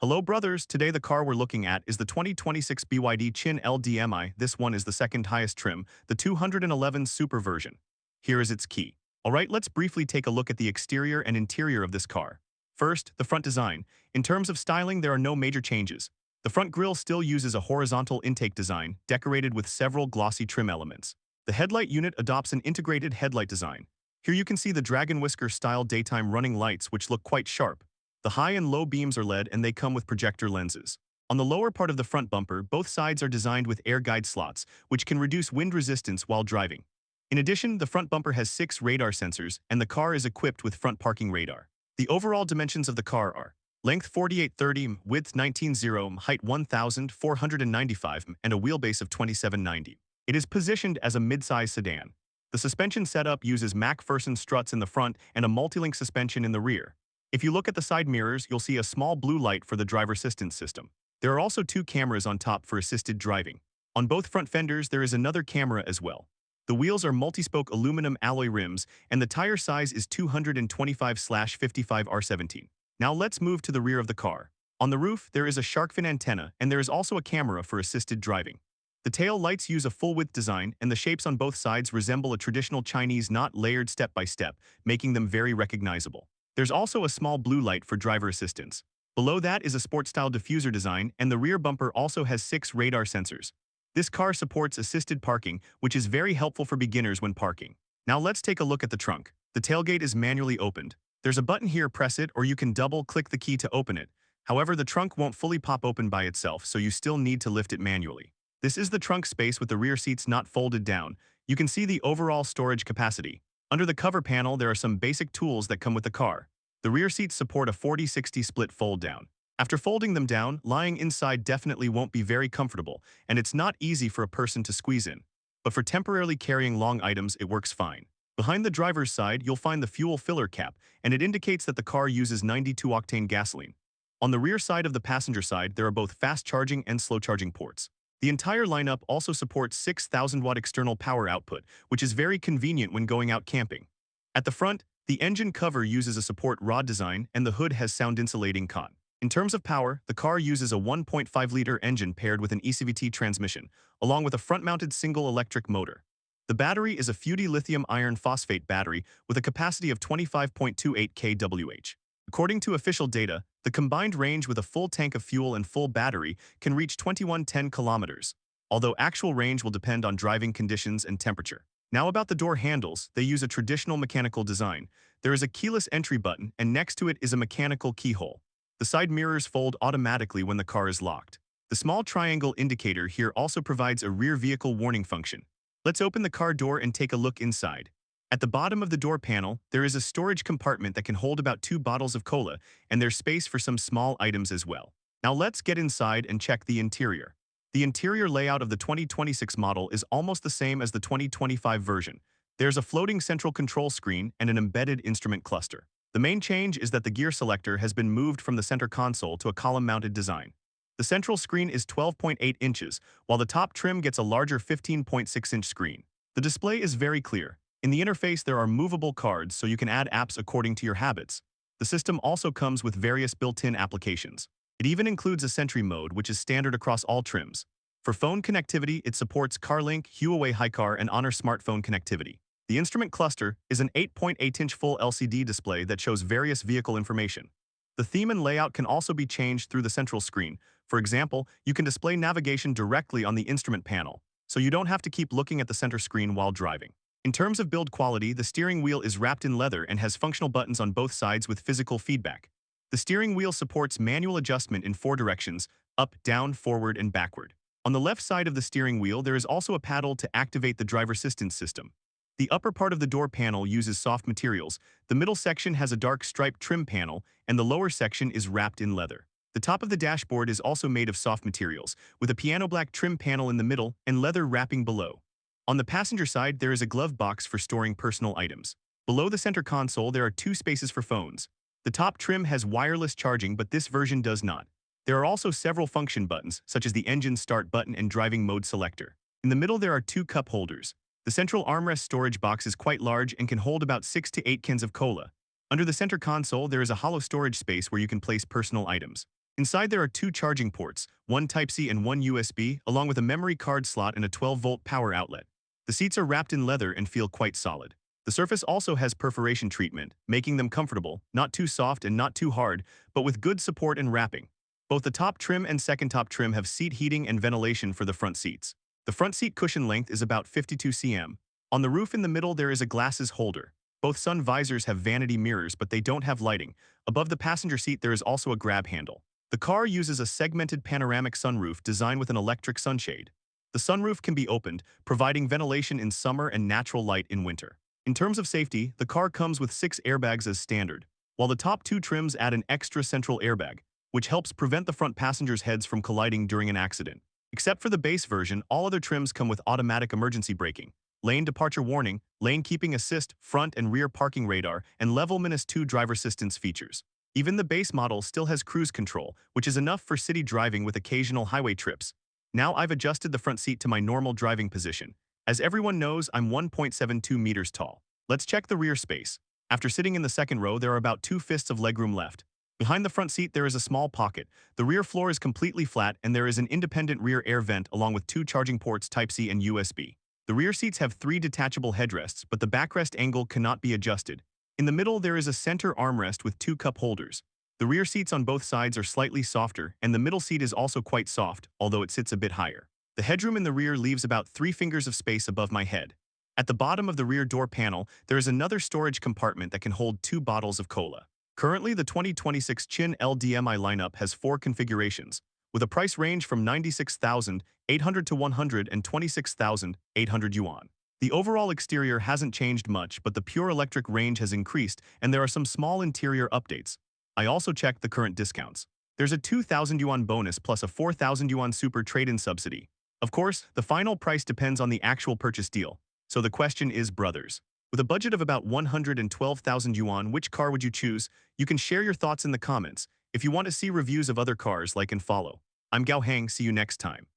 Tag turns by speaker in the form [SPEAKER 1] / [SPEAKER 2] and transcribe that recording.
[SPEAKER 1] Hello brothers, today the car we're looking at is the 2026 BYD Qin L DM-i. This one is the second highest trim, the 211 Super version. Here is its key. Alright, let's briefly take a look at the exterior and interior of this car. First, the front design. In terms of styling, there are no major changes. The front grille still uses a horizontal intake design, decorated with several glossy trim elements. The headlight unit adopts an integrated headlight design. Here you can see the Dragon Whisker-style daytime running lights which look quite sharp. The high and low beams are LED and they come with projector lenses. On the lower part of the front bumper, both sides are designed with air guide slots, which can reduce wind resistance while driving. In addition, the front bumper has 6 radar sensors, and the car is equipped with front parking radar. The overall dimensions of the car are length 4830, width 19.0, height 1495, and a wheelbase of 2790. It is positioned as a mid-size sedan. The suspension setup uses MacPherson struts in the front and a multi-link suspension in the rear. If you look at the side mirrors, you'll see a small blue light for the driver assistance system. There are also 2 cameras on top for assisted driving. On both front fenders, there is another camera as well. The wheels are multi-spoke aluminum alloy rims, and the tire size is 225/55 R17. Now let's move to the rear of the car. On the roof, there is a shark fin antenna, and there is also a camera for assisted driving. The tail lights use a full-width design, and the shapes on both sides resemble a traditional Chinese knot layered step-by-step, making them very recognizable. There's also a small blue light for driver assistance. Below that is a sport-style diffuser design, and the rear bumper also has 6 radar sensors. This car supports assisted parking, which is very helpful for beginners when parking. Now let's take a look at the trunk. The tailgate is manually opened. There's a button here, press it, or you can double-click the key to open it. However, the trunk won't fully pop open by itself, so you still need to lift it manually. This is the trunk space with the rear seats not folded down. You can see the overall storage capacity. Under the cover panel, there are some basic tools that come with the car. The rear seats support a 40-60 split fold-down. After folding them down, lying inside definitely won't be very comfortable, and it's not easy for a person to squeeze in. But for temporarily carrying long items, it works fine. Behind the driver's side, you'll find the fuel filler cap, and it indicates that the car uses 92-octane gasoline. On the rear side of the passenger side, there are both fast-charging and slow-charging ports. The entire lineup also supports 6,000-watt external power output, which is very convenient when going out camping. At the front, the engine cover uses a support rod design, and the hood has sound-insulating con. In terms of power, the car uses a 1.5-liter engine paired with an E-CVT transmission, along with a front-mounted single electric motor. The battery is a FUD lithium iron phosphate battery with a capacity of 25.28 kWh. According to official data, the combined range with a full tank of fuel and full battery can reach 2110 kilometers, although actual range will depend on driving conditions and temperature. Now about the door handles, they use a traditional mechanical design. There is a keyless entry button, and next to it is a mechanical keyhole. The side mirrors fold automatically when the car is locked. The small triangle indicator here also provides a rear vehicle warning function. Let's open the car door and take a look inside. At the bottom of the door panel, there is a storage compartment that can hold about 2 bottles of cola, and there's space for some small items as well. Now let's get inside and check the interior. The interior layout of the 2026 model is almost the same as the 2025 version. There's a floating central control screen and an embedded instrument cluster. The main change is that the gear selector has been moved from the center console to a column-mounted design. The central screen is 12.8 inches, while the top trim gets a larger 15.6-inch screen. The display is very clear. In the interface, there are movable cards so you can add apps according to your habits. The system also comes with various built-in applications. It even includes a Sentry mode, which is standard across all trims. For phone connectivity, it supports CarLink, Huawei HiCar, and Honor smartphone connectivity. The instrument cluster is an 8.8-inch full LCD display that shows various vehicle information. The theme and layout can also be changed through the central screen. For example, you can display navigation directly on the instrument panel, so you don't have to keep looking at the center screen while driving. In terms of build quality, the steering wheel is wrapped in leather and has functional buttons on both sides with physical feedback. The steering wheel supports manual adjustment in 4 directions: up, down, forward, and backward. On the left side of the steering wheel, there is also a paddle to activate the driver assistance system. The upper part of the door panel uses soft materials, the middle section has a dark striped trim panel, and the lower section is wrapped in leather. The top of the dashboard is also made of soft materials, with a piano black trim panel in the middle and leather wrapping below. On the passenger side, there is a glove box for storing personal items. Below the center console, there are 2 spaces for phones. The top trim has wireless charging, but this version does not. There are also several function buttons, such as the engine start button and driving mode selector. In the middle, there are 2 cup holders. The central armrest storage box is quite large and can hold about 6 to 8 cans of cola. Under the center console, there is a hollow storage space where you can place personal items. Inside there are two charging ports, one Type-C and one USB, along with a memory card slot and a 12-volt power outlet. The seats are wrapped in leather and feel quite solid. The surface also has perforation treatment, making them comfortable, not too soft and not too hard, but with good support and wrapping. Both the top trim and second top trim have seat heating and ventilation for the front seats. The front seat cushion length is about 52 cm. On the roof in the middle there is a glasses holder. Both sun visors have vanity mirrors, but they don't have lighting. Above the passenger seat there is also a grab handle. The car uses a segmented panoramic sunroof designed with an electric sunshade. The sunroof can be opened, providing ventilation in summer and natural light in winter. In terms of safety, the car comes with 6 airbags as standard, while the top 2 trims add an extra central airbag, which helps prevent the front passengers' heads from colliding during an accident. Except for the base version, all other trims come with automatic emergency braking, lane departure warning, lane keeping assist, front and rear parking radar, and level -2 driver assistance features. Even the base model still has cruise control, which is enough for city driving with occasional highway trips. Now I've adjusted the front seat to my normal driving position. As everyone knows, I'm 1.72 meters tall. Let's check the rear space. After sitting in the second row, there are about 2 fists of legroom left. Behind the front seat, there is a small pocket. The rear floor is completely flat, and there is an independent rear air vent along with 2 charging ports Type-C and USB. The rear seats have 3 detachable headrests, but the backrest angle cannot be adjusted. In the middle, there is a center armrest with 2 cup holders. The rear seats on both sides are slightly softer, and the middle seat is also quite soft, although it sits a bit higher. The headroom in the rear leaves about 3 fingers of space above my head. At the bottom of the rear door panel, there is another storage compartment that can hold 2 bottles of cola. Currently, the 2026 Qin L DM-i lineup has 4 configurations, with a price range from 96,800 to 126,800 yuan. The overall exterior hasn't changed much, but the pure electric range has increased, and there are some small interior updates. I also checked the current discounts. There's a 2,000 yuan bonus plus a 4,000 yuan super trade-in subsidy. Of course, the final price depends on the actual purchase deal. So the question is, brothers, with a budget of about 112,000 yuan, which car would you choose? You can share your thoughts in the comments. If you want to see reviews of other cars, like and follow. I'm Gao Hang, see you next time.